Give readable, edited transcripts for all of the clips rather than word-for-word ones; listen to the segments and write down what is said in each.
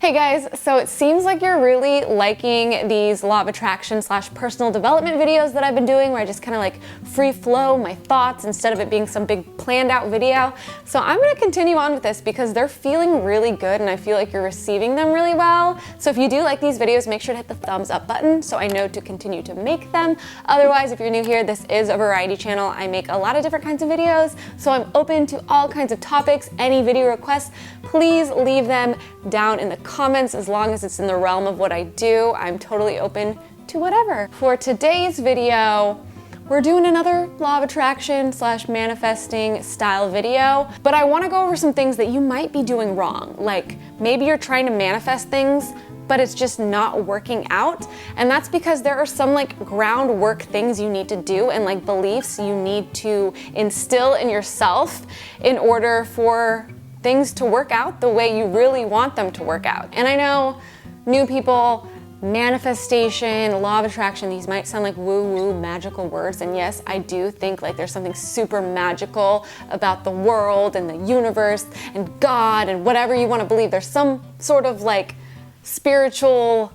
Hey guys, so it seems like you're really liking these law of attraction / personal development videos that I've been doing, where I just kind of like free flow my thoughts instead of it being some big planned out video. So I'm gonna continue on with this because they're feeling really good and I feel like you're receiving them really well. So if you do like these videos, make sure to hit the thumbs up button so I know to continue to make them. Otherwise, if you're new here, this is a variety channel. I make a lot of different kinds of videos, so I'm open to all kinds of topics. Any video requests, please leave them down in the comments as long as it's in the realm of what I do. I'm totally open to whatever. For today's video, we're doing another law of attraction / manifesting style video, but I want to go over some things that you might be doing wrong. Like maybe you're trying to manifest things, but it's just not working out. And that's because there are some like groundwork things you need to do and like beliefs you need to instill in yourself in order for things to work out the way you really want them to work out. And I know new people, manifestation, law of attraction, these might sound like woo-woo magical words. And yes, I do think like there's something super magical about the world and the universe and God and whatever you want to believe. There's some sort of like spiritual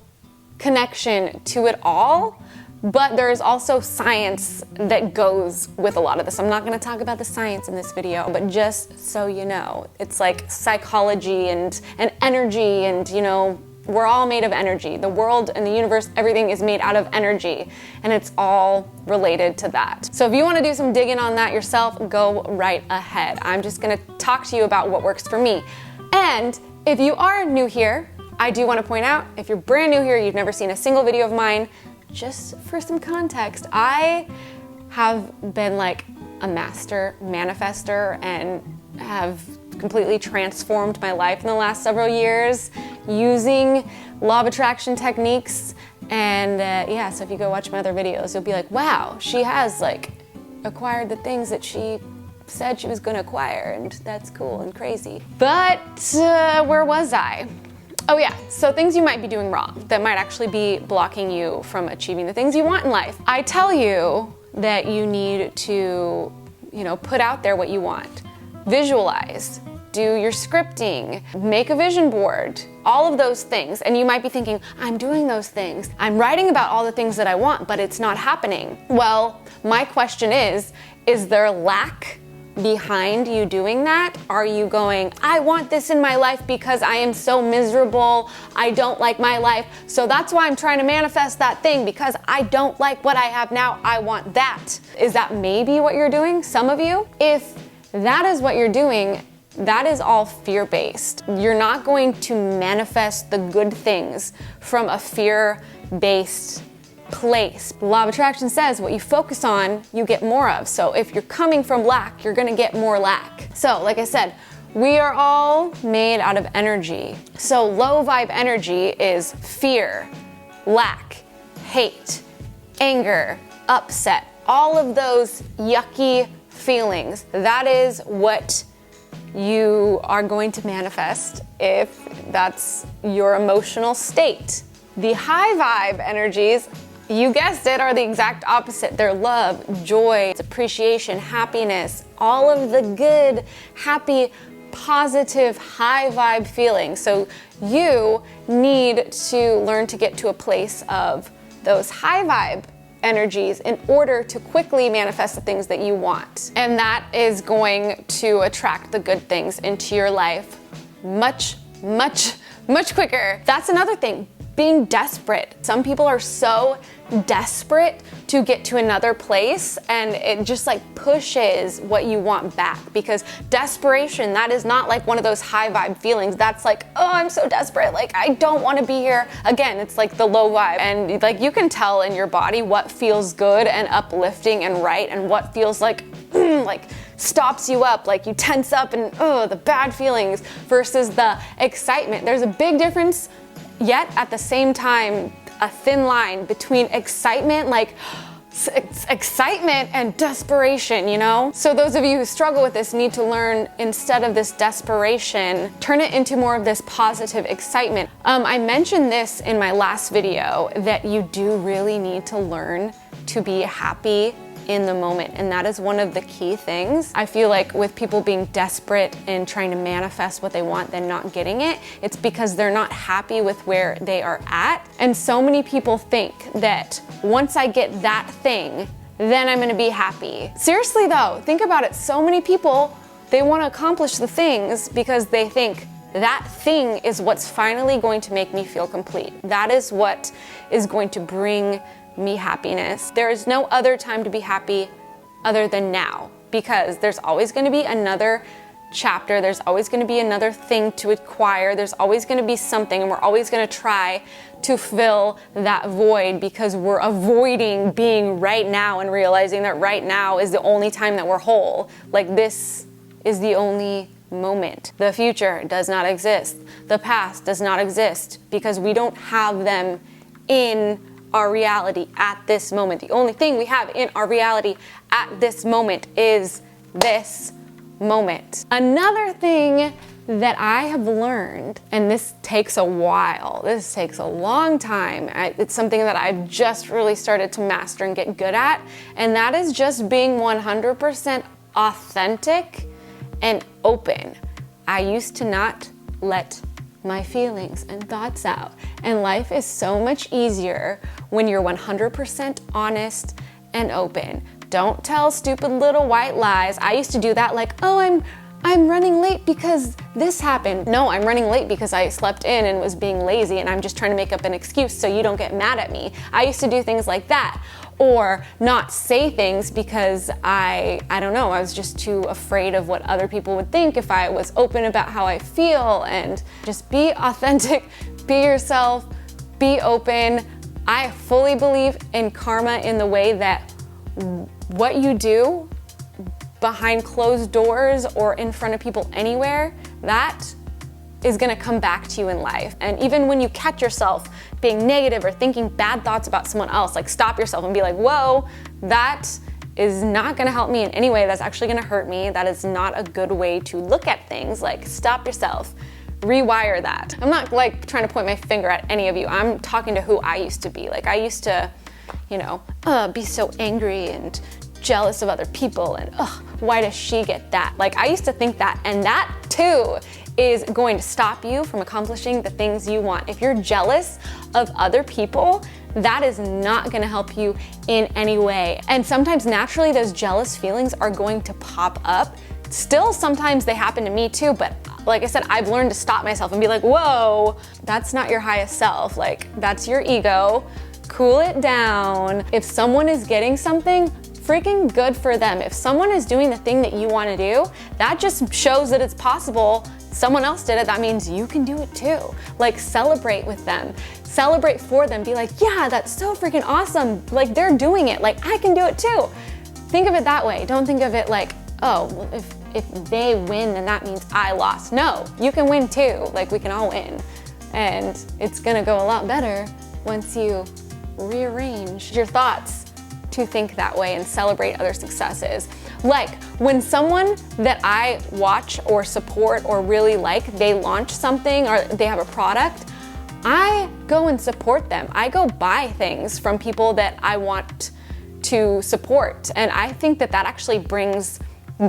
connection to it all. But there is also science that goes with a lot of this. I'm not gonna talk about the science in this video, but just so you know, it's like psychology and energy and, you know, we're all made of energy. The world and the universe, everything is made out of energy, and it's all related to that. So if you wanna do some digging on that yourself, go right ahead. I'm just gonna talk to you about what works for me. And if you are new here, I do wanna point out, if you're brand new here, you've never seen a single video of mine, just for some context, I have been like a master manifester and have completely transformed my life in the last several years using law of attraction techniques. And yeah, so if you go watch my other videos, you'll be like, wow, she has like acquired the things that she said she was gonna acquire, and that's cool and crazy. But where was I? Oh yeah, so things you might be doing wrong that might actually be blocking you from achieving the things you want in life. I tell you that you need to, put out there what you want. Visualize, do your scripting, make a vision board, all of those things. And you might be thinking, I'm doing those things. I'm writing about all the things that I want, but it's not happening. Well, my question is there lack behind you doing that? Are you going, I want this in my life because I am so miserable, I don't like my life, so that's why I'm trying to manifest that thing because I don't like what I have now, I want that. Is that maybe what you're doing, some of you? If that is what you're doing, that is all fear-based. You're not going to manifest the good things from a fear-based place. The law of attraction says what you focus on, you get more of. So if you're coming from lack, you're gonna get more lack. So like I said, we are all made out of energy. So low vibe energy is fear, lack, hate, anger, upset, all of those yucky feelings. That is what you are going to manifest if that's your emotional state. The high vibe energies, you guessed it, are the exact opposite. They're love, joy, appreciation, happiness, all of the good, happy, positive, high vibe feelings. So you need to learn to get to a place of those high vibe energies in order to quickly manifest the things that you want. And that is going to attract the good things into your life much, much, much quicker. That's another thing. Being desperate. Some people are so desperate to get to another place and it just like pushes what you want back, because desperation, that is not like one of those high vibe feelings. That's like, oh, I'm so desperate, like I don't want to be here. Again, it's like the low vibe, and like you can tell in your body what feels good and uplifting and right and what feels like like stops you up, like you tense up and the bad feelings versus the excitement. There's a big difference, yet at the same time, a thin line between excitement, like excitement, and desperation, So those of you who struggle with this need to learn, instead of this desperation, turn it into more of this positive excitement. I mentioned this in my last video, that you do really need to learn to be happy in the moment. And that is one of the key things. I feel like with people being desperate and trying to manifest what they want, then not getting it, it's because they're not happy with where they are at. And so many people think that once I get that thing, then I'm gonna be happy. Seriously though, think about it. So many people, they wanna accomplish the things because they think that thing is what's finally going to make me feel complete. That is what is going to bring me happiness. There is no other time to be happy other than now, because there's always going to be another chapter, there's always going to be another thing to acquire, there's always going to be something, and we're always going to try to fill that void because we're avoiding being right now and realizing that right now is the only time that we're whole. Like, this is the only moment. The future does not exist. The past does not exist because we don't have them in our reality at this moment. The only thing we have in our reality at this moment is this moment. Another thing that I have learned, and this takes a while, this takes a long time, it's something that I've just really started to master and get good at, and that is just being 100% authentic and open. I used to not let my feelings and thoughts out. And life is so much easier when you're 100% honest and open. Don't tell stupid little white lies. I used to do that, like, oh, I'm running late because this happened. No, I'm running late because I slept in and was being lazy and I'm just trying to make up an excuse so you don't get mad at me. I used to do things like that. Or not say things because I don't know, I was just too afraid of what other people would think if I was open about how I feel. And just be authentic, be yourself, be open. I fully believe in karma in the way that what you do behind closed doors or in front of people anywhere, that is gonna come back to you in life. And even when you catch yourself being negative or thinking bad thoughts about someone else, like, stop yourself and be like, whoa, that is not gonna help me in any way. That's actually gonna hurt me. That is not a good way to look at things. Like, stop yourself, rewire that. I'm not like trying to point my finger at any of you. I'm talking to who I used to be. Like, I used to, be so angry and jealous of other people and, why does she get that? Like, I used to think that, and that too is going to stop you from accomplishing the things you want. If you're jealous of other people, that is not gonna help you in any way. And sometimes naturally those jealous feelings are going to pop up. Still, sometimes they happen to me too, but like I said, I've learned to stop myself and be like, whoa, that's not your highest self. Like, that's your ego. Cool it down. If someone is getting something, freaking good for them. If someone is doing the thing that you want to do, that just shows that it's possible. Someone else did it, that means you can do it too. Like, celebrate with them, celebrate for them, be like, yeah, that's so freaking awesome. Like, they're doing it, like, I can do it too. Think of it that way. Don't think of it like, oh, well, if they win, then that means I lost. No, you can win too. Like, we can all win. And it's gonna go a lot better once you rearrange your thoughts to think that way and celebrate other successes. Like, when someone that I watch or support or really like, they launch something or they have a product, I go and support them. I go buy things from people that I want to support. And I think that that actually brings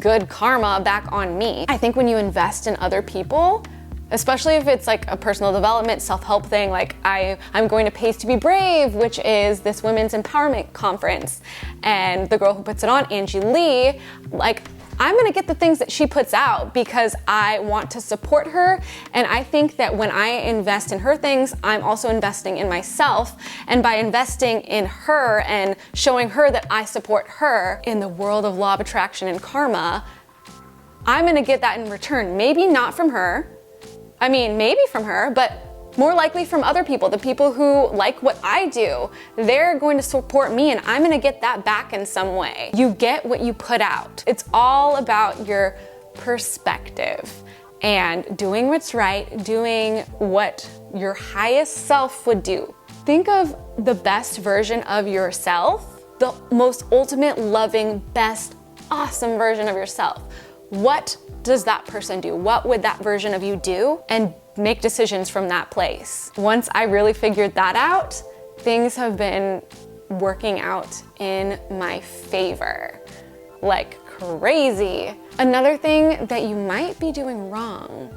good karma back on me. I think when you invest in other people, especially if it's like a personal development, self-help thing, like I'm going to Pays to Be Brave, which is this women's empowerment conference. And the girl who puts it on, Angie Lee, like, I'm gonna get the things that she puts out because I want to support her. And I think that when I invest in her things, I'm also investing in myself. And by investing in her and showing her that I support her in the world of law of attraction and karma, I'm gonna get that in return. Maybe not from her. I mean, maybe from her, but more likely from other people, the people who like what I do. They're going to support me and I'm gonna get that back in some way. You get what you put out. It's all about your perspective and doing what's right, doing what your highest self would do. Think of the best version of yourself, the most ultimate, loving, best, awesome version of yourself. What does that person do? What would that version of you do? And make decisions from that place. Once I really figured that out, things have been working out in my favor, like crazy. Another thing that you might be doing wrong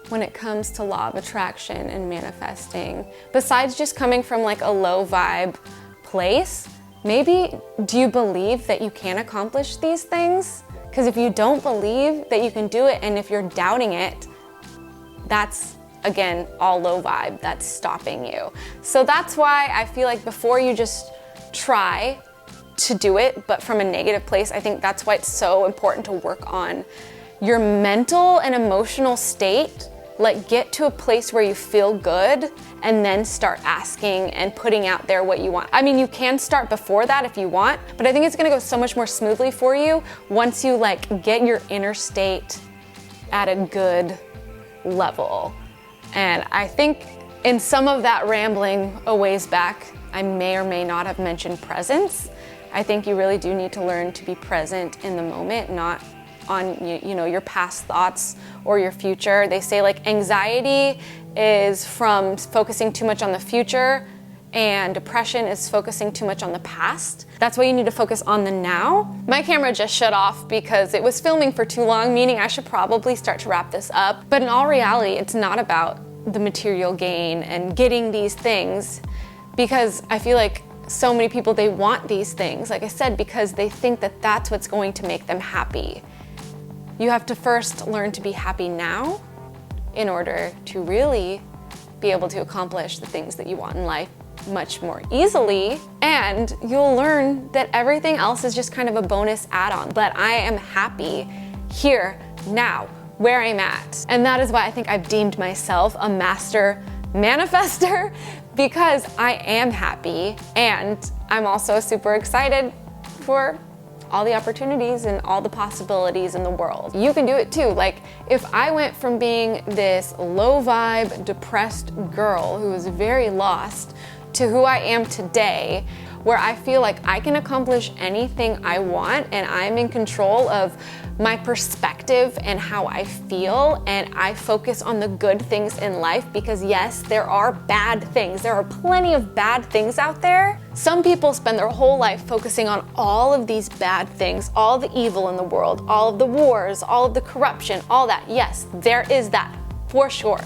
when it comes to law of attraction and manifesting, besides just coming from like a low vibe place, maybe do you believe that you can accomplish these things? Because if you don't believe that you can do it, and if you're doubting it, that's, again, all low vibe, that's stopping you. So that's why I feel like before you just try to do it, but from a negative place, I think that's why it's so important to work on your mental and emotional state. Like, get to a place where you feel good and then start asking and putting out there what you want. I mean, you can start before that if you want, but I think it's gonna go so much more smoothly for you once you like get your inner state at a good level. And I think in some of that rambling a ways back, I may or may not have mentioned presence. I think you really do need to learn to be present in the moment, not on your past thoughts or your future. They say like anxiety is from focusing too much on the future, and depression is focusing too much on the past. That's why you need to focus on the now. My camera just shut off because it was filming for too long, meaning I should probably start to wrap this up. But in all reality, it's not about the material gain and getting these things, because I feel like so many people, they want these things, like I said, because they think that that's what's going to make them happy. You have to first learn to be happy now in order to really be able to accomplish the things that you want in life much more easily. And you'll learn that everything else is just kind of a bonus add-on. But I am happy here, now, where I'm at. And that is why I think I've deemed myself a master manifester, because I am happy, and I'm also super excited for all the opportunities and all the possibilities in the world. You can do it too. Like, if I went from being this low vibe, depressed girl who was very lost to who I am today, where I feel like I can accomplish anything I want and I'm in control of my perspective and how I feel, and I focus on the good things in life, because yes, there are bad things. There are plenty of bad things out there. Some people spend their whole life focusing on all of these bad things, all the evil in the world, all of the wars, all of the corruption, all that. Yes, there is that, for sure.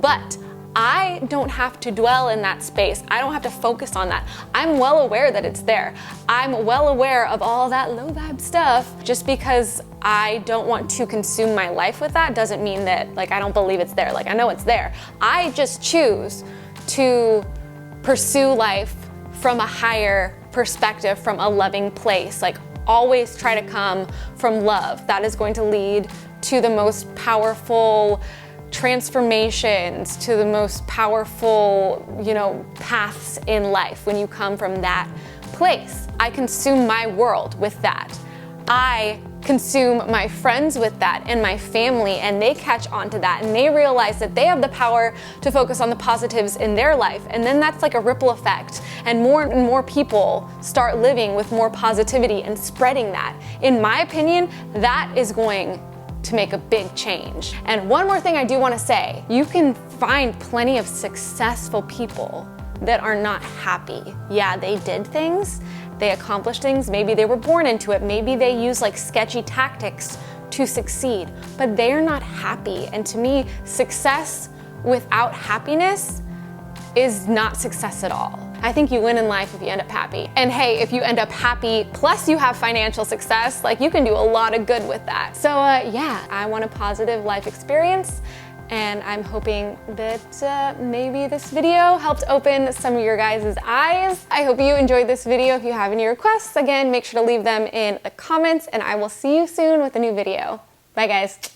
But I don't have to dwell in that space. I don't have to focus on that. I'm well aware that it's there. I'm well aware of all that low vibe stuff. Just because I don't want to consume my life with that doesn't mean that like I don't believe it's there. Like, I know it's there. I just choose to pursue life from a higher perspective, from a loving place. Like, always try to come from love. That is going to lead to the most powerful transformations, to the most powerful, paths in life when you come from that place. I consume my world with that. I consume my friends with that, and my family, and they catch on to that, and they realize that they have the power to focus on the positives in their life. And then that's like a ripple effect, and more people start living with more positivity and spreading that. In my opinion, that is going to make a big change. And one more thing I do want to say, you can find plenty of successful people that are not happy. Yeah, they did things, they accomplished things, maybe they were born into it, maybe they use like sketchy tactics to succeed, but they are not happy. And to me, success without happiness is not success at all. I think you win in life if you end up happy. And hey, if you end up happy plus you have financial success, like, you can do a lot of good with that. So yeah, I want a positive life experience, and I'm hoping that maybe this video helped open some of your guys' eyes. I hope you enjoyed this video. If you have any requests, again, make sure to leave them in the comments, and I will see you soon with a new video. Bye guys.